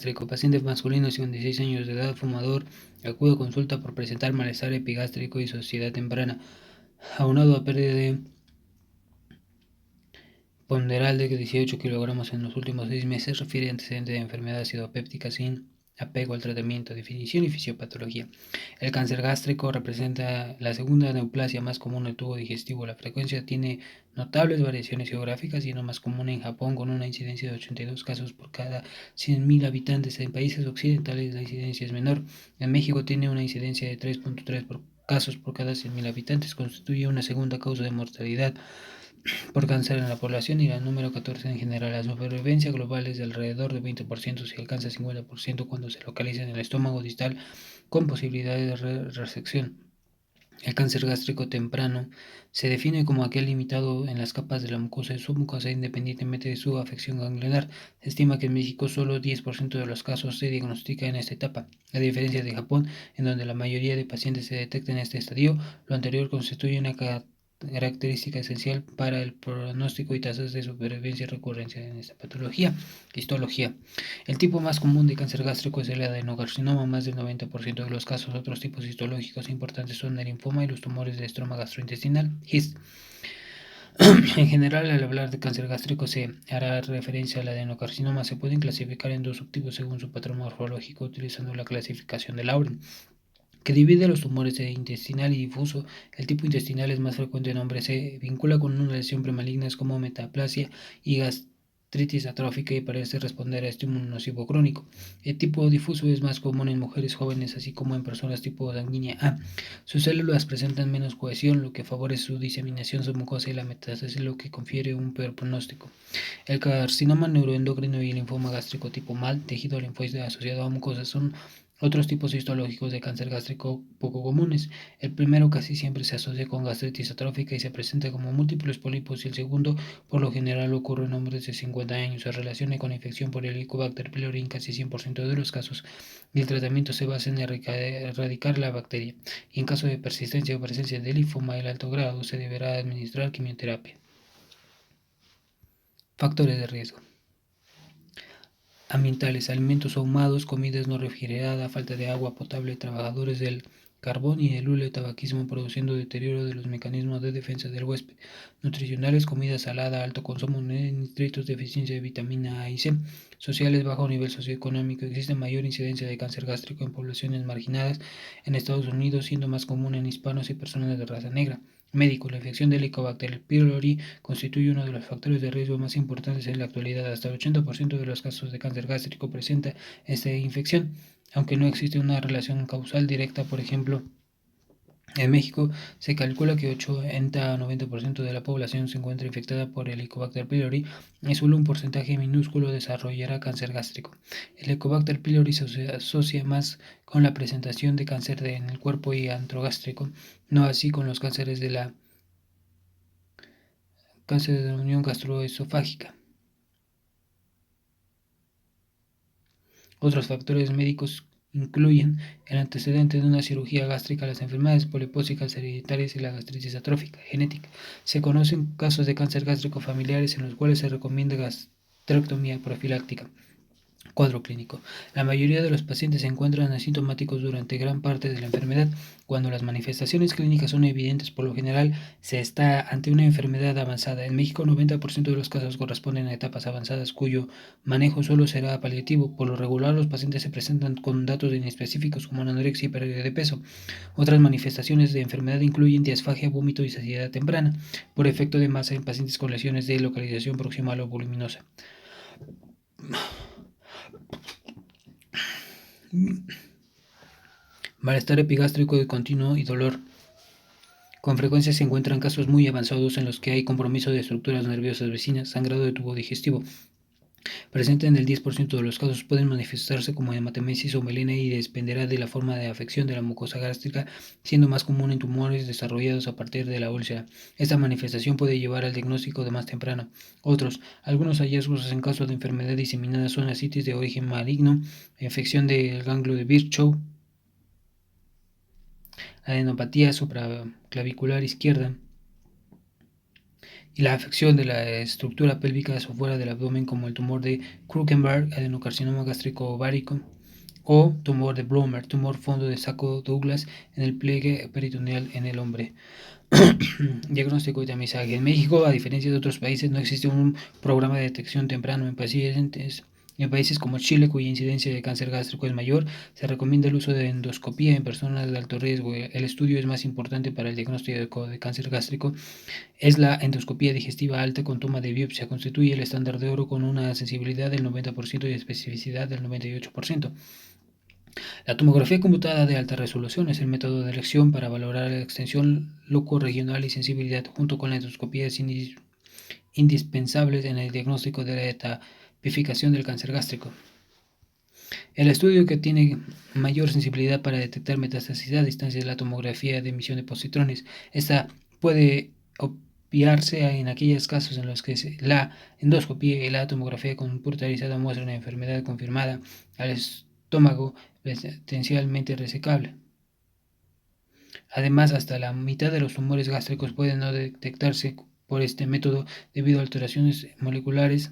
gástrico. Paciente masculino de 56 años de edad, fumador, acude a consulta por presentar malestar epigástrico y saciedad temprana, aunado a pérdida de ponderal de 18 kilogramos en los últimos 6 meses. Refiere antecedentes de enfermedad acidopéptica sin apego al tratamiento. Definición y fisiopatología. El cáncer gástrico representa la segunda neoplasia más común del tubo digestivo. La frecuencia tiene notables variaciones geográficas, siendo más común en Japón con una incidencia de 82 casos por cada 100.000 habitantes. En países occidentales la incidencia es menor. En México tiene una incidencia de 3.3 casos por cada 100.000 habitantes. Constituye una segunda causa de mortalidad por cáncer en la población y la número 14 en general. La supervivencia global es de alrededor de 20%, si alcanza 50% cuando se localiza en el estómago distal con posibilidades de resección. El cáncer gástrico temprano se define como aquel limitado en las capas de la mucosa submucosa independientemente de su afección ganglionar. Se estima que en México solo 10% de los casos se diagnostica en esta etapa. A diferencia de Japón, en donde la mayoría de pacientes se detecta en este estadio, lo anterior constituye una característica esencial para el pronóstico y tasas de supervivencia y recurrencia en esta patología. Histología. El tipo más común de cáncer gástrico es el adenocarcinoma, más del 90% de los casos. Otros tipos histológicos importantes son el linfoma y los tumores de estroma gastrointestinal, GIST. En general, al hablar de cáncer gástrico se hará referencia al adenocarcinoma. Se pueden clasificar en dos subtipos según su patrón morfológico, utilizando la clasificación de Lauren, que divide los tumores de intestinal y difuso. El tipo intestinal es más frecuente en hombres, se vincula con una lesión premaligna como metaplasia y gastritis atrófica y parece responder a estímulo nocivo crónico. El tipo difuso es más común en mujeres jóvenes, así como en personas tipo sanguínea A. Sus células presentan menos cohesión, lo que favorece su diseminación submucosa y la metástasis, lo que confiere un peor pronóstico. El carcinoma neuroendocrino y el linfoma gástrico tipo MAL, tejido linfoide asociado a mucosas, son otros tipos histológicos de cáncer gástrico poco comunes. El primero casi siempre se asocia con gastritis atrófica y se presenta como múltiples pólipos, y el segundo por lo general ocurre en hombres de 50 años. Se relaciona con infección por Helicobacter pylori en casi 100% de los casos, y el tratamiento se basa en erradicar la bacteria. Y en caso de persistencia o presencia de linfoma de alto grado, se deberá administrar quimioterapia. Factores de riesgo ambientales: alimentos ahumados, comidas no refrigeradas, falta de agua potable, trabajadores del carbón y el hule, tabaquismo produciendo deterioro de los mecanismos de defensa del huésped. Nutricionales: comida salada, alto consumo de nitritos, deficiencia de vitamina A y C. Sociales: bajo nivel socioeconómico. Existe mayor incidencia de cáncer gástrico en poblaciones marginadas en Estados Unidos, siendo más común en hispanos y personas de raza negra. Médico: la infección de Helicobacter pylori constituye uno de los factores de riesgo más importantes en la actualidad. Hasta el 80% de los casos de cáncer gástrico presenta esta infección, aunque no existe una relación causal directa. Por ejemplo, en México se calcula que 80 a 90% de la población se encuentra infectada por Helicobacter pylori y solo un porcentaje minúsculo desarrollará cáncer gástrico. El Helicobacter pylori se asocia más con la presentación de cáncer en el cuerpo y antrogástrico, no así con los cánceres de la unión gastroesofágica. Otros factores médicos incluyen el antecedente de una cirugía gástrica, las enfermedades polipósicas hereditarias y la gastritis atrófica genética. Se conocen casos de cáncer gástrico familiares en los cuales se recomienda gastrectomía profiláctica. Cuadro clínico: la mayoría de los pacientes se encuentran asintomáticos durante gran parte de la enfermedad. Cuando las manifestaciones clínicas son evidentes, por lo general se está ante una enfermedad avanzada. En México, 90% de los casos corresponden a etapas avanzadas cuyo manejo solo será paliativo. Por lo regular, los pacientes se presentan con datos inespecíficos como anorexia y pérdida de peso. Otras manifestaciones de enfermedad incluyen disfagia, vómito y saciedad temprana, por efecto de masa en pacientes con lesiones de localización proximal o voluminosa. Malestar epigástrico de continuo y dolor. Con frecuencia se encuentran casos muy avanzados en los que hay compromiso de estructuras nerviosas vecinas, sangrado de tubo digestivo. Presente en el 10% de los casos, pueden manifestarse como hematemesis o melena y dependerá de la forma de afección de la mucosa gástrica, siendo más común en tumores desarrollados a partir de la úlcera. Esta manifestación puede llevar al diagnóstico de más temprano. Algunos hallazgos en caso de enfermedad diseminada son ascitis de origen maligno, infección del ganglio de Virchow, adenopatía supraclavicular izquierda, y la afección de la estructura pélvica hacia fuera del abdomen, como el tumor de Krukenberg, adenocarcinoma gástrico ovárico, o tumor de Blumer, tumor fondo de saco Douglas en el pliegue peritoneal en el hombre. Diagnóstico y tamizaje. En México, a diferencia de otros países, no existe un programa de detección temprano en pacientes. En países como Chile, cuya incidencia de cáncer gástrico es mayor, se recomienda el uso de endoscopía en personas de alto riesgo. El estudio es más importante para el diagnóstico de cáncer gástrico es la endoscopía digestiva alta con toma de biopsia. Constituye el estándar de oro con una sensibilidad del 90% y especificidad del 98%. La tomografía computada de alta resolución es el método de elección para valorar la extensión locorregional y sensibilidad, junto con la endoscopía indispensables en el diagnóstico de la etapificación del cáncer gástrico. El estudio que tiene mayor sensibilidad para detectar metástasis a distancia es la tomografía de emisión de positrones. Esta puede obviarse en aquellos casos en los que la endoscopía y la tomografía computarizada muestran una enfermedad confirmada al estómago potencialmente resecable. Además, hasta la mitad de los tumores gástricos pueden no detectarse por este método debido a alteraciones moleculares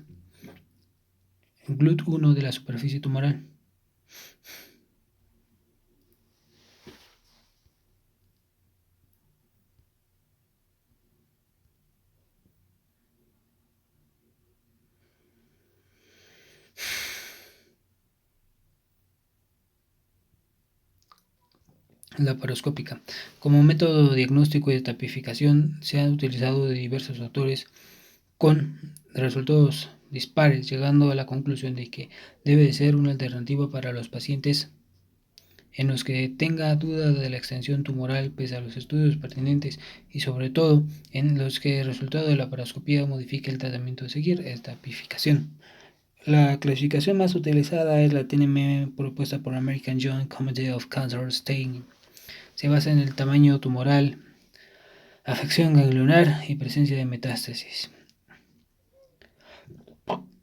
GLUT1 de la superficie tumoral. Laparoscópica. Como método diagnóstico y de tapificación se han utilizado de diversos autores con resultados dispares, llegando a la conclusión de que debe ser una alternativa para los pacientes en los que tenga duda de la extensión tumoral pese a los estudios pertinentes y sobre todo en los que el resultado de la laparoscopía modifique el tratamiento a seguir, es tapificación. La clasificación más utilizada es la TNM propuesta por American Joint Committee of Cancer Staging. Se basa en el tamaño tumoral, afección ganglionar y presencia de metástasis.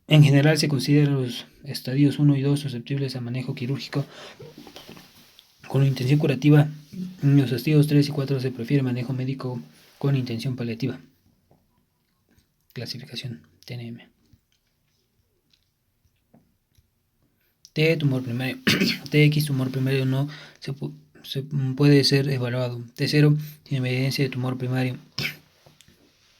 En general se consideran los estadios 1 y 2 susceptibles a manejo quirúrgico con intención curativa. En los estadios 3 y 4 se prefiere manejo médico con intención paliativa. Clasificación TNM. T, tumor primario. TX, tumor primario no se puede ser evaluado. T0, tiene evidencia de tumor primario.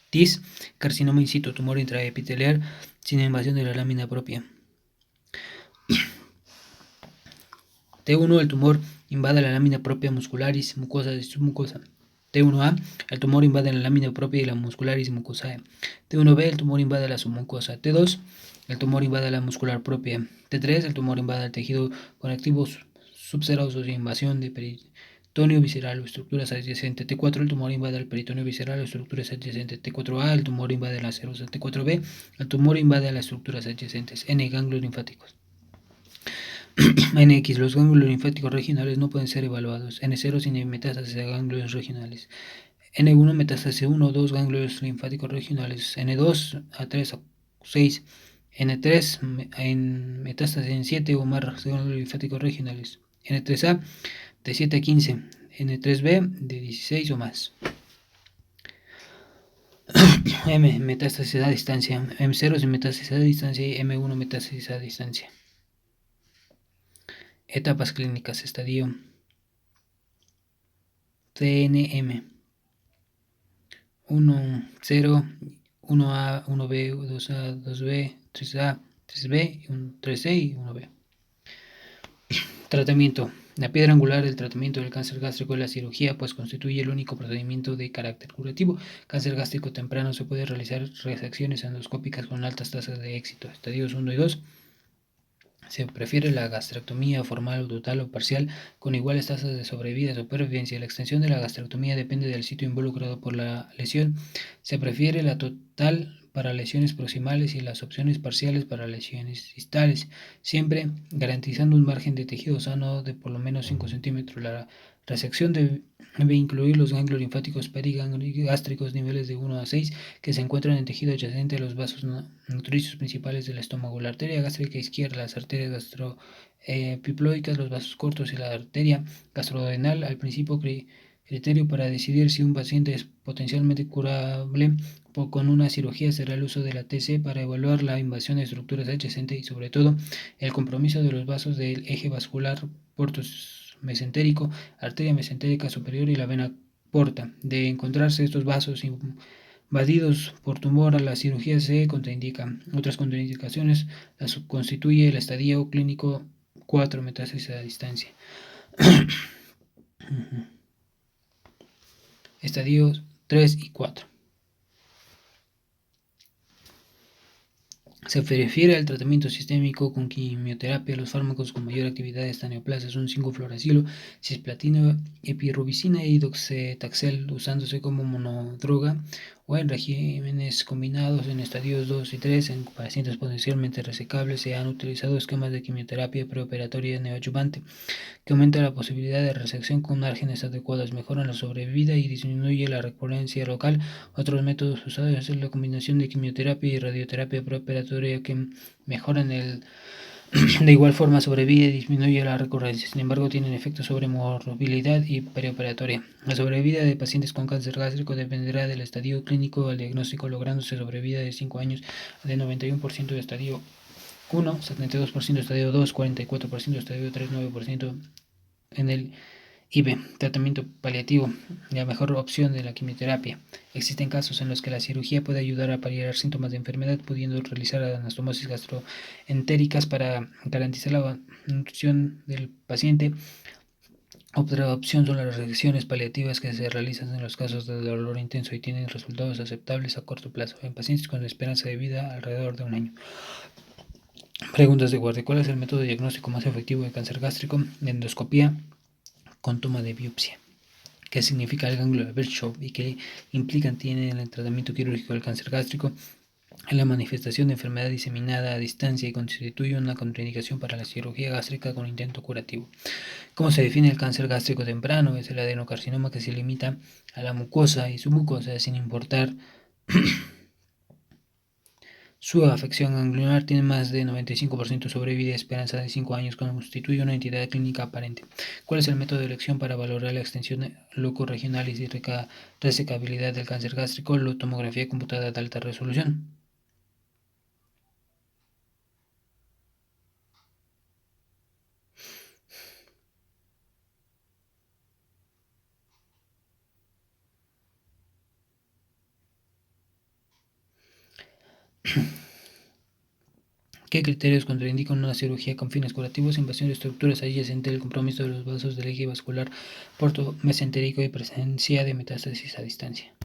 TIS, carcinoma in situ, tumor intraepitelial sin invasión de la lámina propia. T1, el tumor invade la lámina propia muscularis, mucosa y submucosa. T1A, el tumor invade la lámina propia y la muscularis mucosae. T1B, el tumor invade la submucosa. T2, el tumor invade la muscular propia. T3, el tumor invade el tejido conectivo subseroso de invasión de peritoneo visceral o estructuras adyacentes. T4, el tumor invade el peritoneo visceral o estructuras adyacentes. T4A, el tumor invade la serosa. T4B, el tumor invade las estructuras adyacentes. N, ganglios linfáticos. NX, los ganglios linfáticos regionales no pueden ser evaluados. N0, sin metástasis a ganglios regionales. N1, metástasis 1 2 ganglios linfáticos regionales. N2 a 3 a 6. N3 en metástasis en 7 o más ganglios linfáticos regionales. N3A de 7 a 15. N3B de 16 o más. M, metástasis a distancia. M0 sin metástasis a distancia y M1 metástasis a distancia. Etapas clínicas, estadio TNM 1, 0, 1A, 1B, 2A, 2B, 3A, 3B, 3C y 1B. Tratamiento. La piedra angular del tratamiento del cáncer gástrico es la cirugía, pues constituye el único procedimiento de carácter curativo. Cáncer gástrico temprano se puede realizar resecciones endoscópicas con altas tasas de éxito. Estadios 1 y 2. Se prefiere la gastrectomía formal o total o parcial con iguales tasas de sobrevida o supervivencia. La extensión de la gastrectomía depende del sitio involucrado por la lesión. Se prefiere la total para lesiones proximales y las opciones parciales para lesiones distales, siempre garantizando un margen de tejido sano de por lo menos 5 centímetros. La resección debe incluir los ganglios linfáticos perigástricos niveles de 1 a 6 que se encuentran en tejido adyacente a los vasos nutricios principales del estómago. La arteria gástrica izquierda, las arterias gastropiploicas, los vasos cortos y la arteria gastrodenal. Al principio, criterio para decidir si un paciente es potencialmente curable con una cirugía será el uso de la TC para evaluar la invasión de estructuras adyacentes y sobre todo el compromiso de los vasos del eje vascular portus mesentérico, arteria mesentérica superior y la vena porta. De encontrarse estos vasos invadidos por tumor, la cirugía se contraindica. Otras contraindicaciones las constituye el estadio clínico 4, metástasis a distancia. Estadios 3 y 4. Se refiere al tratamiento sistémico con quimioterapia. Los fármacos con mayor actividad de esta neoplasia son 5-fluoracilo, cisplatino, epirubicina y doxetaxel, usándose como monodroga o en regímenes combinados en estadios 2 y 3. En pacientes potencialmente resecables se han utilizado esquemas de quimioterapia preoperatoria neoadyuvante que aumenta la posibilidad de resección con márgenes adecuados, mejoran la sobrevida y disminuye la recurrencia local. Otros métodos usados es la combinación de quimioterapia y radioterapia preoperatoria que mejoran de igual forma sobrevida y disminuye la recurrencia. Sin embargo, tienen efectos sobre morbilidad y preoperatoria. La sobrevida de pacientes con cáncer gástrico dependerá del estadio clínico al diagnóstico, lográndose sobrevida de 5 años de 91% de estadio 1, 72% estadio 2, 44% estadio 3, 9% en el IV. Tratamiento paliativo, la mejor opción de la quimioterapia. Existen casos en los que la cirugía puede ayudar a paliar síntomas de enfermedad, pudiendo realizar anastomosis gastroentéricas para garantizar la nutrición del paciente. Otra opción son las resecciones paliativas que se realizan en los casos de dolor intenso y tienen resultados aceptables a corto plazo en pacientes con esperanza de vida alrededor de un año. Preguntas de guardia. ¿Cuál es el método de diagnóstico más efectivo de cáncer gástrico? Endoscopía con toma de biopsia. ¿Qué significa el ganglio de Virchow y qué implican tiene en el tratamiento quirúrgico del cáncer gástrico? Es la manifestación de enfermedad diseminada a distancia y constituye una contraindicación para la cirugía gástrica con intento curativo. ¿Cómo se define el cáncer gástrico temprano? Es el adenocarcinoma que se limita a la mucosa y submucosa sin importar su afección ganglionar. Tiene más de 95% sobrevida y esperanza de 5 años, constituye una entidad clínica aparente. ¿Cuál es el método de elección para valorar la extensión locorregional y resecabilidad del cáncer gástrico? La tomografía computada de alta resolución. ¿Qué criterios contraindican una cirugía con fines curativos? Invasión de estructuras adyacentes, el compromiso de los vasos del eje vascular portomesentérico y presencia de metástasis a distancia.